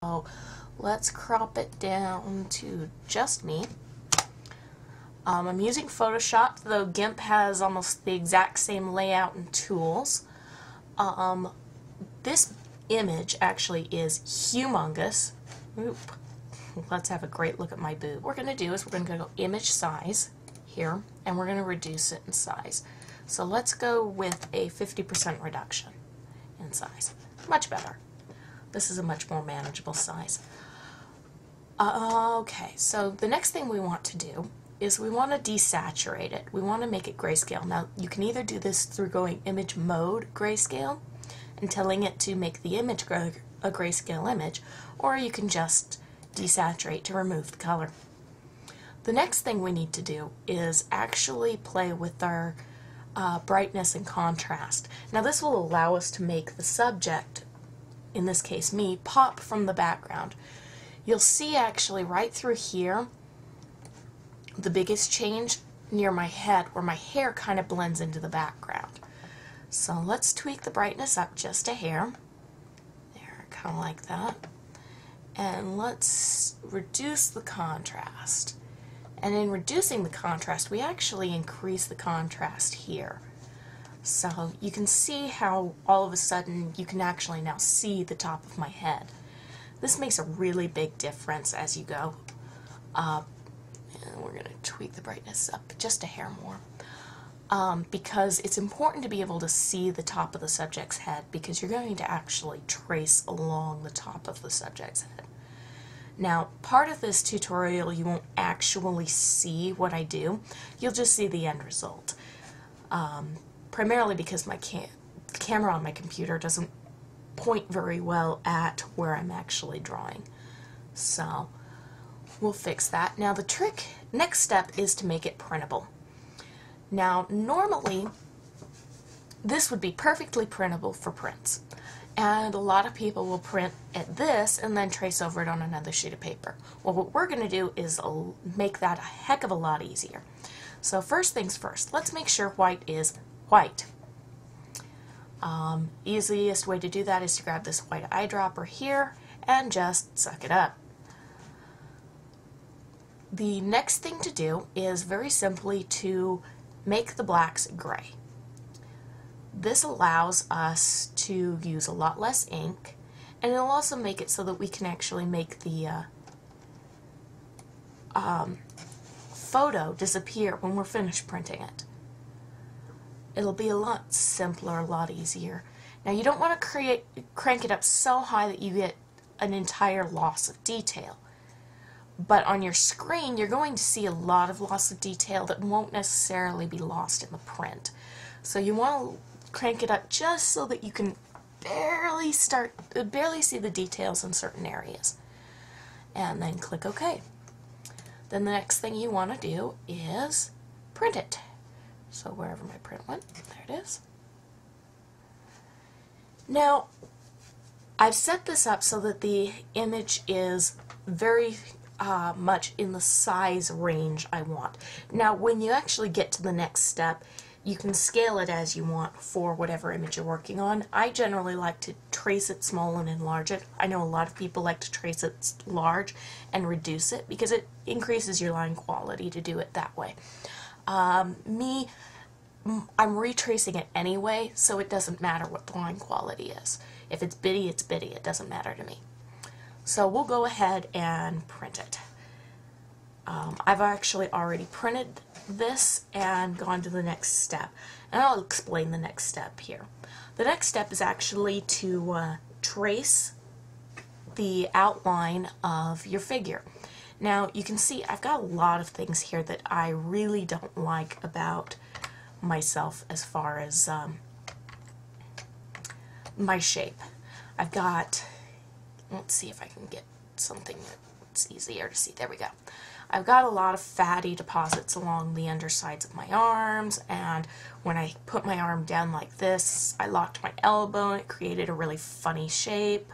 So let's crop it down to just me. I'm using Photoshop, though GIMP has almost the exact same layout and tools. This image actually is humongous. Oop. Let's have a great look at my boob. What we're going to do is we're going to go image size here, and we're going to reduce it in size. So let's go with a 50% reduction in size. Much better. This is a much more manageable size. Okay, so the next thing we want to do is we want to desaturate it. We want to make it grayscale. Now, you can either do this through going image mode grayscale and telling it to make the image a grayscale image, or you can just desaturate to remove the color. The next thing we need to do is actually play with our brightness and contrast. Now, this will allow us to make the subject, in this case me, pop from the background. You'll see actually right through here the biggest change near my head, where my hair kind of blends into the background. So let's tweak the brightness up just a hair. There, kind of like that. And let's reduce the contrast. And in reducing the contrast, we actually increase the contrast here. So you can see how all of a sudden you can actually now see the top of my head. This makes a really big difference as you go. And we're going to tweak the brightness up just a hair more. Because it's important to be able to see the top of the subject's head, because you're going to actually trace along the top of the subject's head. Now, part of this tutorial you won't actually see what I do. You'll just see the end result. Primarily because my camera on my computer doesn't point very well at where I'm actually drawing. So we'll fix that. Now the next step is to make it printable. Now normally this would be perfectly printable for prints, and a lot of people will print at this and then trace over it on another sheet of paper. Well, what we're going to do is make that a heck of a lot easier. So first things first, let's make sure white is white. Easiest way to do that is to grab this white eyedropper here and just suck it up. The next thing to do is very simply to make the blacks gray. This allows us to use a lot less ink, and it'll also make it so that we can actually make the photo disappear when we're finished printing it. It'll be a lot simpler, a lot easier. Now, you don't want to crank it up so high that you get an entire loss of detail. But on your screen, you're going to see a lot of loss of detail that won't necessarily be lost in the print. So you want to crank it up just so that you can barely see the details in certain areas. And then click OK. Then the next thing you want to do is print it. So wherever my print went, there it is. Now, I've set this up so that the image is very much in the size range I want. Now, when you actually get to the next step, you can scale it as you want for whatever image you're working on. I generally like to trace it small and enlarge it. I know a lot of people like to trace it large and reduce it because it increases your line quality to do it that way. I'm retracing it anyway, so it doesn't matter what the line quality is. If it's bitty, it's bitty. It doesn't matter to me. So we'll go ahead and print it. I've actually already printed this and gone to the next step, and I'll explain the next step here. The next step is actually to trace the outline of your figure. Now, you can see I've got a lot of things here that I really don't like about myself as far as my shape. I've got, let's see if I can get something that's easier to see. There we go. I've got a lot of fatty deposits along the undersides of my arms, and when I put my arm down like this, I locked my elbow and it created a really funny shape.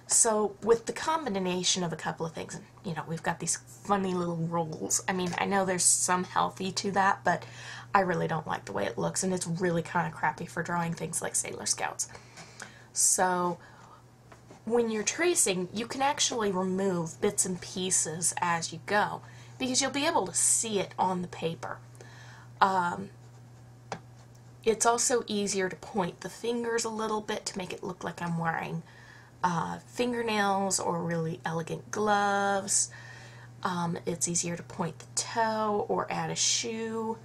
So with the combination of a couple of things, you know, we've got these funny little rolls. I mean, I know there's some healthy to that, but I really don't like the way it looks, and it's really kind of crappy for drawing things like Sailor Scouts. So when you're tracing, you can actually remove bits and pieces as you go because you'll be able to see it on the paper. It's also easier to point the fingers a little bit to make it look like I'm wearing fingernails or really elegant gloves. It's easier to point the toe or add a shoe.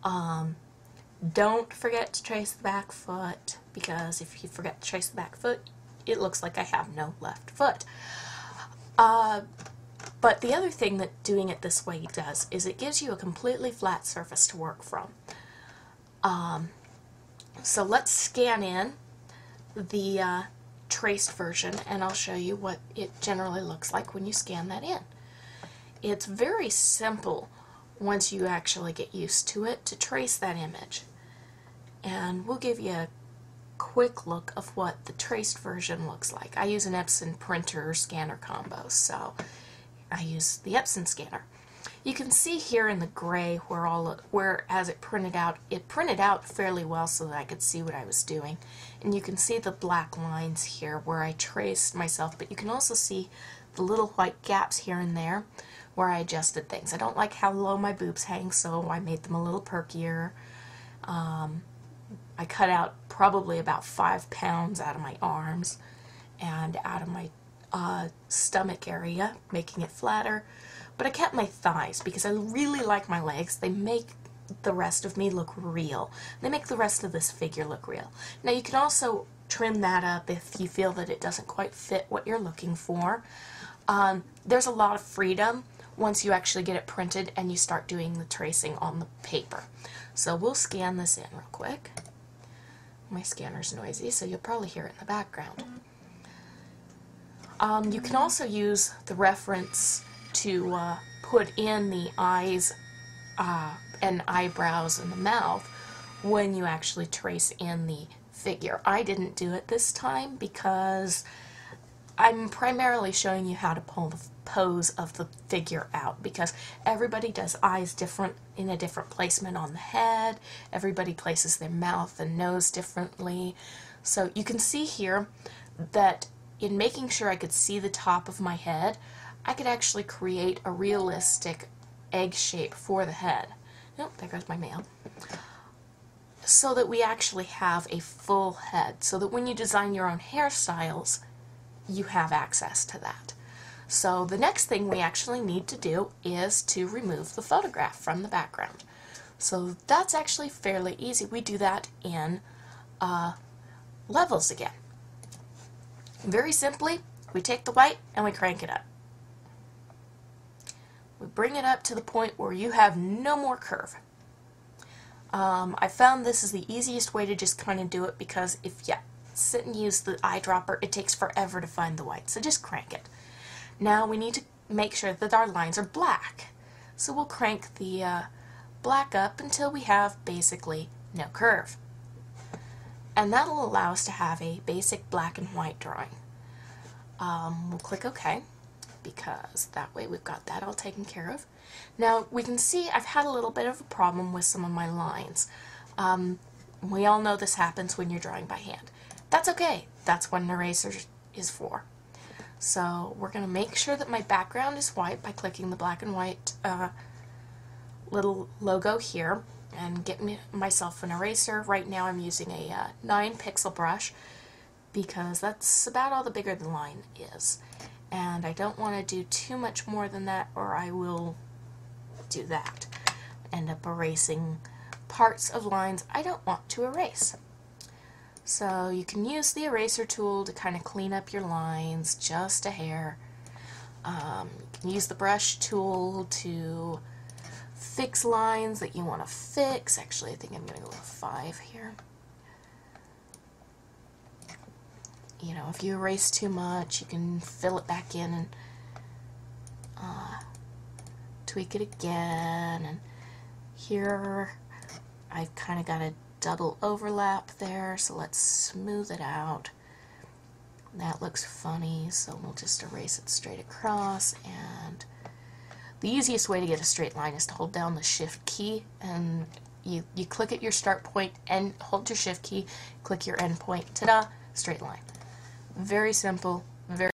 Don't forget to trace the back foot, because if you forget to trace the back foot, it looks like I have no left foot. But the other thing that doing it this way does is it gives you a completely flat surface to work from. So let's scan in the traced version, and I'll show you what it generally looks like when you scan that in. It's very simple once you actually get used to it to trace that image. And we'll give you a quick look of what the traced version looks like. I use an Epson printer scanner combo, so I use the Epson scanner. You can see here in the gray where as it printed out fairly well so that I could see what I was doing. And you can see the black lines here where I traced myself, but you can also see the little white gaps here and there where I adjusted things. I don't like how low my boobs hang, so I made them a little perkier. I cut out probably about 5 pounds out of my arms and out of my stomach area, making it flatter. But I kept my thighs because I really like my legs. They make the rest of me look real. They make the rest of this figure look real. Now you can also trim that up if you feel that it doesn't quite fit what you're looking for. There's a lot of freedom once you actually get it printed and you start doing the tracing on the paper. So we'll scan this in real quick. My scanner's noisy, so you'll probably hear it in the background. You can also use the reference to put in the eyes and eyebrows and the mouth when you actually trace in the figure. I didn't do it this time because I'm primarily showing you how to pull the pose of the figure out, because everybody does eyes different in a different placement on the head. Everybody places their mouth and nose differently. So you can see here that in making sure I could see the top of my head, I could actually create a realistic egg shape for the head. Oh, there goes my mail. So that we actually have a full head, so that when you design your own hairstyles, you have access to that. So the next thing we actually need to do is to remove the photograph from the background. So that's actually fairly easy. We do that in levels again. Very simply, we take the white and we crank it up. We bring it up to the point where you have no more curve. I found this is the easiest way to just kind of do it, because if you sit and use the eyedropper, it takes forever to find the white, so just crank it. Now we need to make sure that our lines are black, so we'll crank the black up until we have basically no curve. And that'll allow us to have a basic black and white drawing. We'll click OK, because that way we've got that all taken care of. Now we can see I've had a little bit of a problem with some of my lines. We all know this happens when you're drawing by hand. That's okay. That's what an eraser is for. So we're going to make sure that my background is white by clicking the black and white little logo here and get myself an eraser. Right now I'm using a 9 pixel brush because that's about all the bigger the line is. And I don't want to do too much more than that, or I will do that. End up erasing parts of lines I don't want to erase. So you can use the eraser tool to kind of clean up your lines just a hair. You can use the brush tool to fix lines that you want to fix. Actually, I think I'm going to go with 5 here. You know, if you erase too much, you can fill it back in and tweak it again. And here I've kind of got a double overlap there, so let's smooth it out. That looks funny, so we'll just erase it straight across. And the easiest way to get a straight line is to hold down the Shift key, and you click at your start point and hold your Shift key, click your end point, ta-da, straight line. Very simple, very